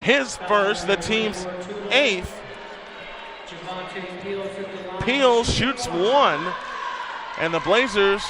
his first, the team's 8th. Peels shoots 1, and the Blazers,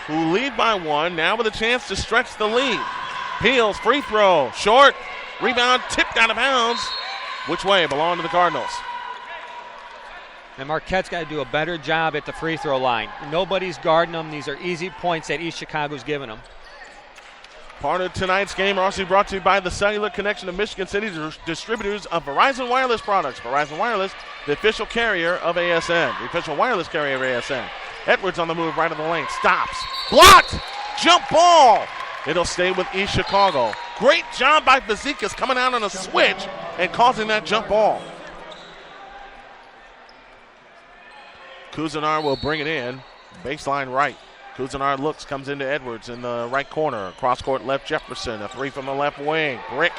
who lead by 1, now with a chance to stretch the lead. Peels, free throw, short, rebound, tipped out of bounds. Which way? Belong to the Cardinals. And Marquette's got to do a better job at the free throw line. Nobody's guarding them. These are easy points that East Chicago's giving them. Part of tonight's game also brought to you by the Cellular Connection of Michigan City, distributors of Verizon Wireless products. Verizon Wireless, the official carrier of ASN, the official wireless carrier of ASN. Edwards on the move, right of the lane, stops, blocked, jump ball. It'll stay with East Chicago. Great job by Fazekas coming out on a switch and causing that jump ball. Cousinar will bring it in, baseline right. Cousinar looks, comes into Edwards in the right corner. Cross court left, Jefferson. A 3 from the left wing. Brick.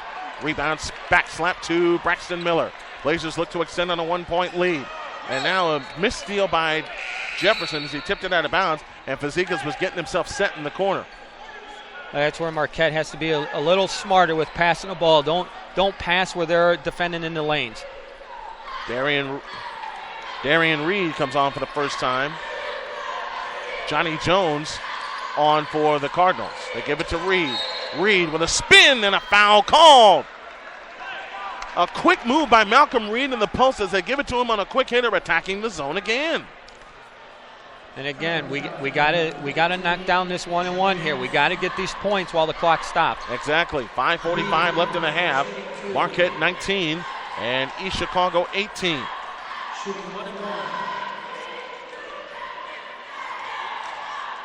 Rebounds, back slap to Braxton Miller. Blazers look to extend on a 1-point lead. And now a missed steal by Jefferson as he tipped it out of bounds, and Fazekas was getting himself set in the corner. That's where Marquette has to be a little smarter with passing the ball. Don't pass where they're defending in the lanes. Darian Reed comes on for the first time. Johnny Jones on for the Cardinals. They give it to Reed. Reed with a spin and a foul called. A quick move by Malcolm Reed in the post as they give it to him on a quick hitter, attacking the zone again. And again, we gotta knock down this 1-and-1 here. We gotta get these points while the clock stops. Exactly. 5:45 left in the half. Marquette 19 and East Chicago 18.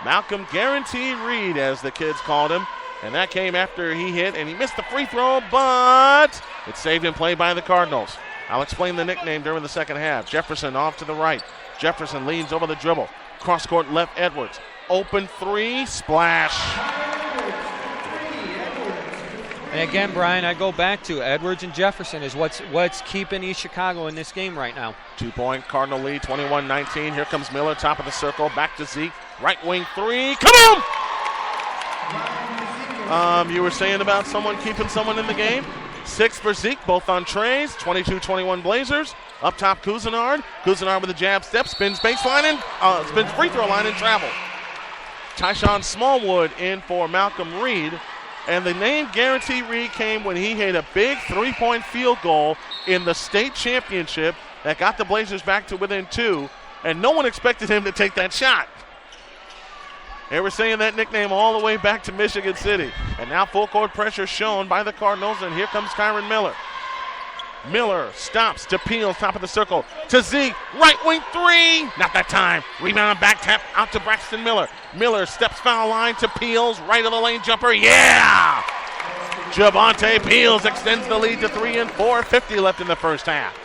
Malcolm Guaranteed Reed, as the kids called him. And that came after he hit, and he missed the free throw, but it's saved in play by the Cardinals. I'll explain the nickname during the second half. Jefferson off to the right. Jefferson leans over the dribble. Cross court left, Edwards. Open 3, splash. And again, Brian, I go back to Edwards and Jefferson is what's keeping East Chicago in this game right now. 2-point Cardinal lead, 21-19. Here comes Miller, top of the circle, back to Zeke. Right wing 3, come on! You were saying about someone keeping someone in the game? 6 for Zeke, both on trays. 22-21 Blazers. Up top, Cousinar. Cousinar with a jab step, spins baseline and spins free throw line and travel. Tyshawn Smallwood in for Malcolm Reed. And the name Guarantee Reed came when he hit a big 3-point field goal in the state championship that got the Blazers back to within 2. And no one expected him to take that shot. They were saying that nickname all the way back to Michigan City. And now full court pressure shown by the Cardinals, and here comes Kyron Miller. Miller stops to Peels, top of the circle, to Zeke, right wing 3, not that time. Rebound, back tap, out to Braxton Miller. Miller steps foul line to Peels, right of the lane jumper, yeah! Javonte Peels extends the lead to 3 and 4, 50 left in the first half.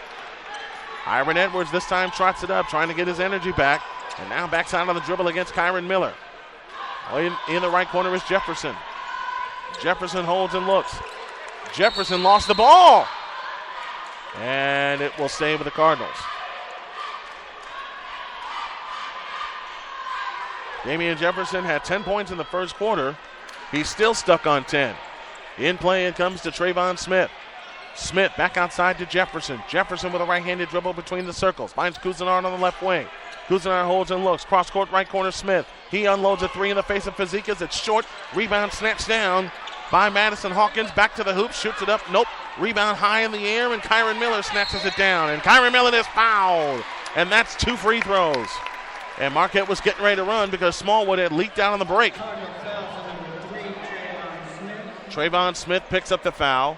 Iron Edwards this time trots it up, trying to get his energy back, and now backs out on the dribble against Kyron Miller. In the right corner is Jefferson. Jefferson holds and looks. Jefferson lost the ball. And it will stay with the Cardinals. Damian Jefferson had 10 points in the first quarter. He's still stuck on 10. In play, it comes to Trayvon Smith. Smith back outside to Jefferson. Jefferson with a right-handed dribble between the circles. Finds Cousinar on the left wing. Cousinar holds and looks. Cross-court right corner Smith. He unloads a 3 in the face of Fazekas. It's short. Rebound snatched down by Madison Hawkins. Back to the hoop. Shoots it up. Nope. Rebound high in the air, and Kyron Miller snatches it down. And Kyron Miller is fouled. And that's 2 free throws. And Marquette was getting ready to run because Smallwood had leaked out on the break. Trayvon Smith picks up the foul.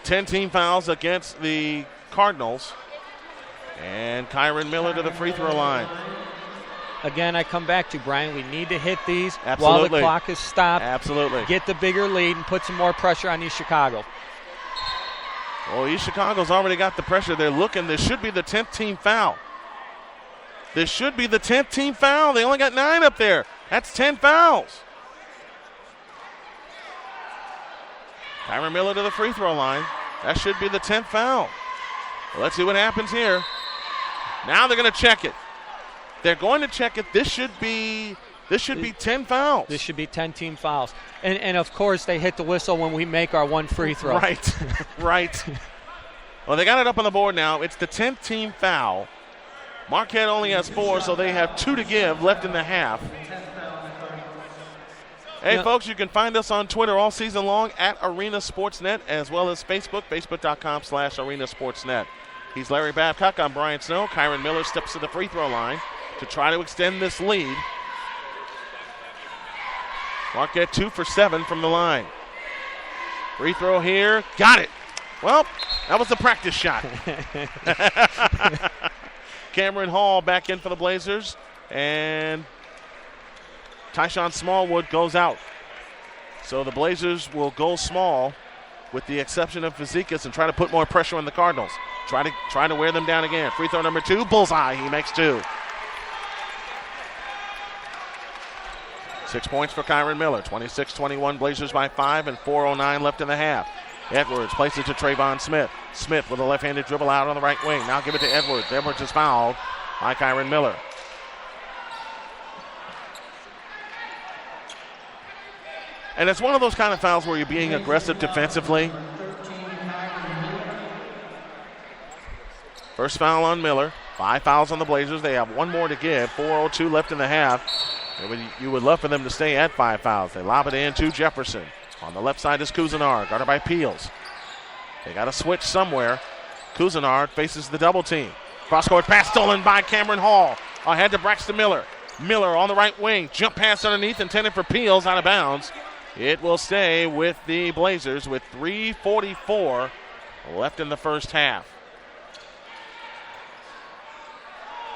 10 team fouls against the Cardinals. And Kyron Miller to the free throw line. Again, I come back to, Brian, we need to hit these Absolutely. while the clock is stopped. Absolutely. Get the bigger lead and put some more pressure on East Chicago. Well, East Chicago's already got the pressure. They're looking. This should be the 10th team foul. This should be the 10th team foul. They only got 9 up there. That's 10 fouls. Kyron Miller to the free throw line. That should be the 10th foul. Well, let's see what happens here. Now they're going to check it. They're going to check it. This should be This should be 10 fouls. This should be 10 team fouls. And of course, they hit the whistle when we make our one free throw. Right, right. Well, they got it up on the board now. It's the 10th team foul. Marquette only has 4, so they have 2 to give left in the half. Hey, folks, you can find us on Twitter all season long at Arena Sportsnet, as well as Facebook, facebook.com/Arena Sportsnet. He's Larry Babcock. I'm Brian Snow. Kyron Miller steps to the free throw line to try to extend this lead. Marquette 2 for 7 from the line. Free throw here. Got it. Well, that was a practice shot. Cameron Hall back in for the Blazers. And Tyshawn Smallwood goes out. So the Blazers will go small with the exception of Fazekas and try to put more pressure on the Cardinals. Try to wear them down again. Free throw number 2, bullseye. He makes 2. 6 points for Kyron Miller. 26-21 Blazers by 5 and 4:09 left in the half. Edwards places it to Trayvon Smith. Smith with a left-handed dribble out on the right wing. Now give it to Edwards. Edwards is fouled by Kyron Miller. And it's one of those kind of fouls where you're being aggressive defensively. First foul on Miller. 5 fouls on the Blazers. They have 1 more to give. 4:02 left in the half. You would love for them to stay at 5 fouls. They lob it in to Jefferson. On the left side is Cousinar, guarded by Peels. They got to switch somewhere. Cousinar faces the double team. Cross-court pass stolen by Cameron Hall. Ahead to Braxton Miller. Miller on the right wing. Jump pass underneath intended for Peels, out of bounds. It will stay with the Blazers with 3:44 left in the first half.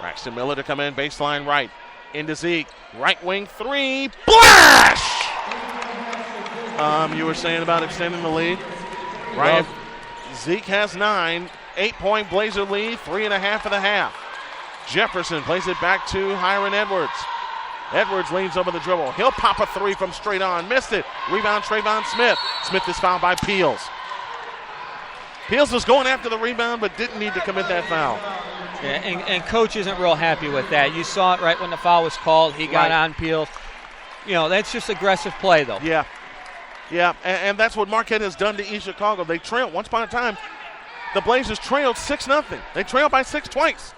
Braxton Miller to come in, baseline right. Into Zeke. Right wing 3. Blash! You were saying about extending the lead? Right. Zeke has 9. 8-point Blazer lead. 3.5 of the half. Jefferson plays it back to Hiron Edwards. Edwards leans over the dribble. He'll pop a 3 from straight on. Missed it. Rebound Trayvon Smith. Smith is fouled by Peels. Peels was going after the rebound but didn't need to commit that foul. Yeah, and coach isn't real happy with that. You saw it right when the foul was called. He got on Peels. That's just aggressive play, though. Yeah. Yeah, and that's what Marquette has done to East Chicago. They trailed. Once upon a time, the Blazers trailed 6-0. They trailed by 6 twice.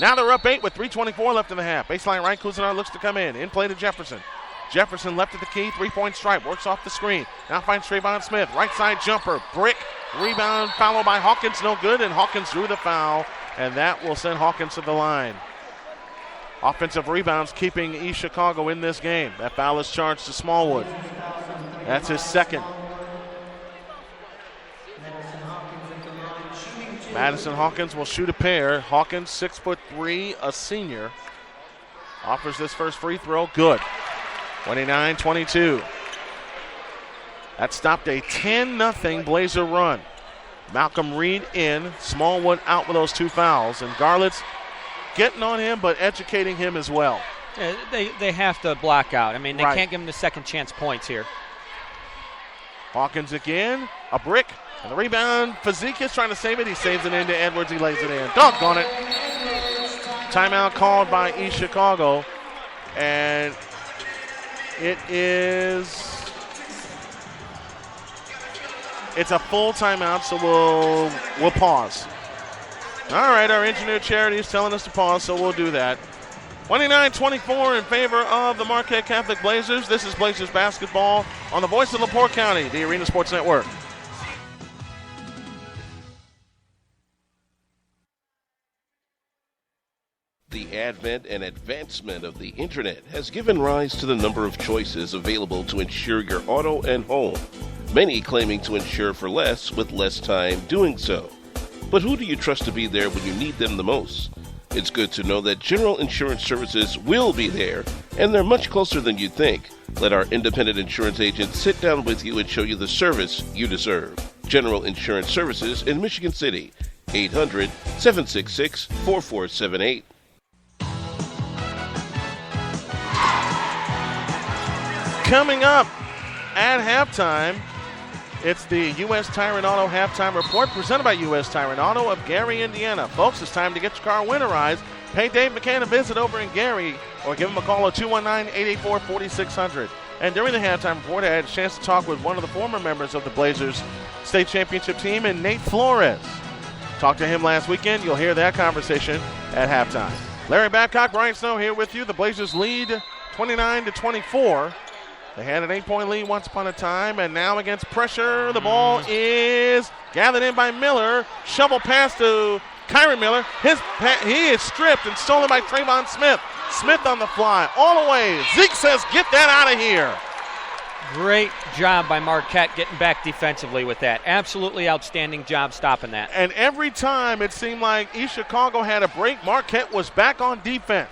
Now they're up 8 with 3:24 left in the half. Baseline right, Cousinar looks to come in. In play to Jefferson. Jefferson left at the key, 3-point stripe. Works off the screen. Now finds Trayvon Smith. Right side jumper. Brick. Rebound followed by Hawkins. No good, and Hawkins drew the foul. And that will send Hawkins to the line. Offensive rebounds keeping East Chicago in this game. That foul is charged to Smallwood. That's his second. Madison Hawkins will shoot a pair. Hawkins, 6'3", a senior. Offers this first free throw. Good. 29-22. That stopped a 10-0 Blazer run. Malcolm Reed in, Smallwood out with those 2 fouls, and Garlett's getting on him but educating him as well. Yeah, they have to block out. I mean, they Right. can't give him the second chance points here. Hawkins again, a brick, and the rebound. Fazekas trying to save it. He saves it into Edwards. He lays it in. Doggone it. Timeout called by East Chicago, and it's a full timeout, so we'll pause. All right, our engineer Charity is telling us to pause, so we'll do that. 29-24 in favor of the Marquette Catholic Blazers. This is Blazers basketball on the voice of LaPorte County, the Arena Sports Network. The advent and advancement of the internet has given rise to the number of choices available to insure your auto and home, many claiming to insure for less with less time doing so. But who do you trust to be there when you need them the most? It's good to know that General Insurance Services will be there, and they're much closer than you'd think. Let our independent insurance agents sit down with you and show you the service you deserve. General Insurance Services in Michigan City, 800-766-4478. Coming up at halftime, it's the U.S. Tire and Auto Halftime Report presented by U.S. Tire and Auto of Gary, Indiana. Folks, it's time to get your car winterized. Pay Dave McCann a visit over in Gary or give him a call at 219-884-4600. And during the halftime report, I had a chance to talk with one of the former members of the Blazers state championship team, and Nate Flores. Talked to him last weekend. You'll hear that conversation at halftime. Larry Babcock, Brian Snow here with you. The Blazers lead 29-24. They had an 8-point lead once upon a time, and now against pressure, the ball is gathered in by Miller. Shovel pass to Kyron Miller. He is stripped and stolen by Trayvon Smith. Smith on the fly, all the way. Zeke says, get that out of here. Great job by Marquette getting back defensively with that. Absolutely outstanding job stopping that. And every time it seemed like East Chicago had a break, Marquette was back on defense.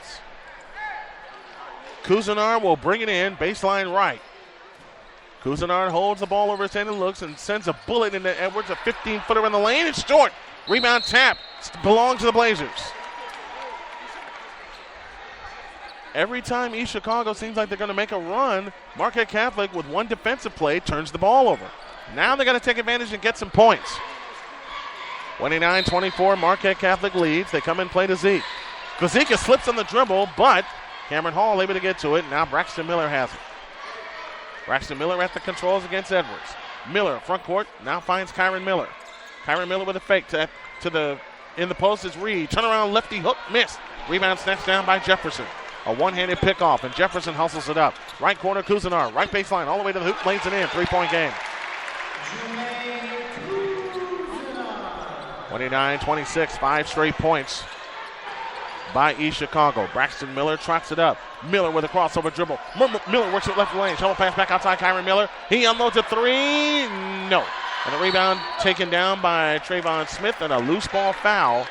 Cousinard will bring it in, baseline right. Cousinard holds the ball over his head and looks and sends a bullet into Edwards, a 15-footer in the lane. It's short. Rebound tap. Belongs to the Blazers. Every time East Chicago seems like they're going to make a run, Marquette Catholic, with one defensive play, turns the ball over. Now they got to take advantage and get some points. 29-24, Marquette Catholic leads. They come and play to Zeke. Kazika slips on the dribble, but Cameron Hall able to get to it. Now Braxton Miller has it. Braxton Miller at the controls against Edwards. Miller, front court, now finds Kyron Miller. Kyron Miller with a fake in the post is Reed. Turnaround lefty hook, missed. Rebound snatched down by Jefferson. A one-handed pickoff, and Jefferson hustles it up. Right corner, Cousinard. Right baseline, all the way to the hoop, lays it in. 3-point game. 29-26, 5 straight points by East Chicago. Braxton Miller trots it up. Miller with a crossover dribble. Miller works it left lane. Shovel pass back outside Kyron Miller. He unloads a three. No. And the rebound taken down by Trayvon Smith, and a loose ball foul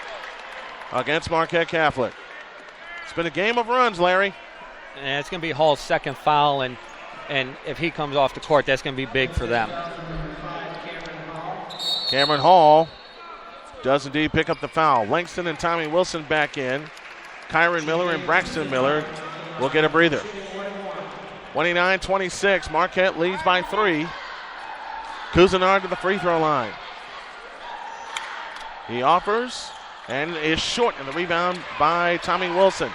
against Marquette Catholic. It's been a game of runs, Larry. And it's going to be Hall's second foul, and if he comes off the court, that's going to be big for them. Cameron Hall does indeed pick up the foul. Langston and Tommy Wilson back in. Kyron Miller and Braxton Miller will get a breather. 29-26, Marquette leads by 3. Cousinard to the free throw line. He offers and is short, and the rebound by Tommy Wilson.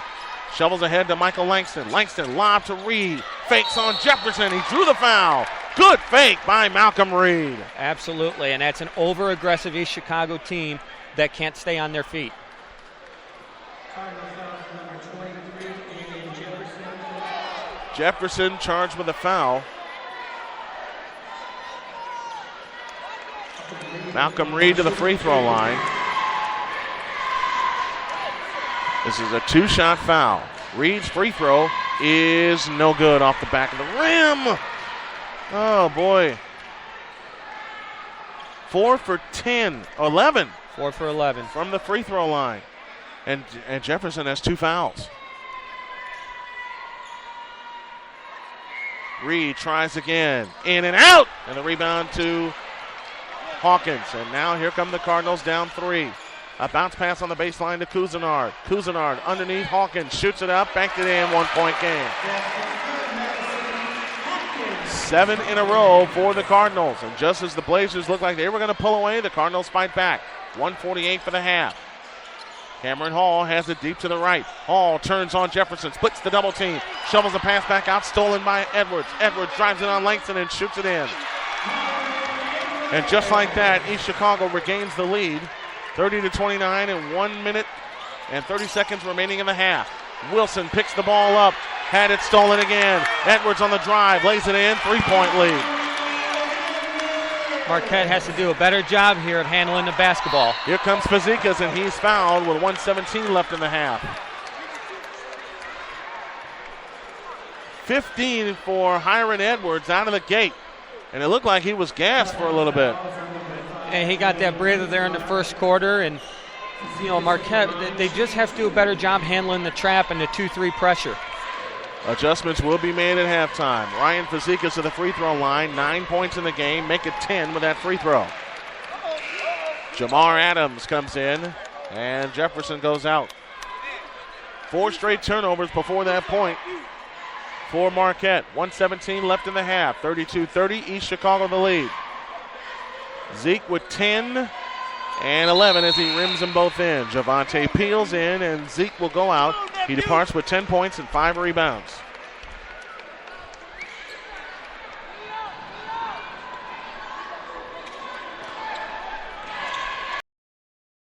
Shovels ahead to Michael Langston. Langston lob to Reed. Fakes on Jefferson. He drew the foul. Good fake by Malcolm Reed. Absolutely, and that's an over-aggressive East Chicago team that can't stay on their feet. Jefferson charged with a foul. Malcolm Reed to the free throw line. This is a 2-shot foul. Reed's free throw is no good off the back of the rim. Oh, boy. 4 for 10, 11. 4 for 11. From the free throw line. And Jefferson has 2 fouls. Reed tries again. In and out. And the rebound to Hawkins. And now here come the Cardinals down 3. A bounce pass on the baseline to Cousinard. Cousinard underneath Hawkins. Shoots it up. Banked it in. 1-point game. 7 in a row for the Cardinals. And just as the Blazers looked like they were going to pull away, the Cardinals fight back. 1:48 for the half. Cameron Hall has it deep to the right. Hall turns on Jefferson. Splits the double team. Shovels the pass back out. Stolen by Edwards. Edwards drives it on Langston and shoots it in. And just like that, East Chicago regains the lead. 30-29 and 1 minute and 30 seconds remaining in the half. Wilson picks the ball up. Had it stolen again. Edwards on the drive. Lays it in. 3-point lead. Marquette has to do a better job here of handling the basketball. Here comes Fazekas, and he's fouled with 1:17 left in the half. 15 for Hiron Edwards out of the gate. And it looked like he was gassed for a little bit. And he got that breather there in the first quarter. And, Marquette, they just have to do a better job handling the trap and the 2-3 pressure. Adjustments will be made at halftime. Ryan Fazekas to the free throw line. 9 points in the game. Make it 10 with that free throw. Jamar Adams comes in, and Jefferson goes out. 4 straight turnovers before that point for Marquette. 1:17 left in the half. 32-30, East Chicago the lead. Zeke with 10 And 11 as he rims them both in. Javante peels in, and Zeke will go out. He departs with 10 points and 5 rebounds.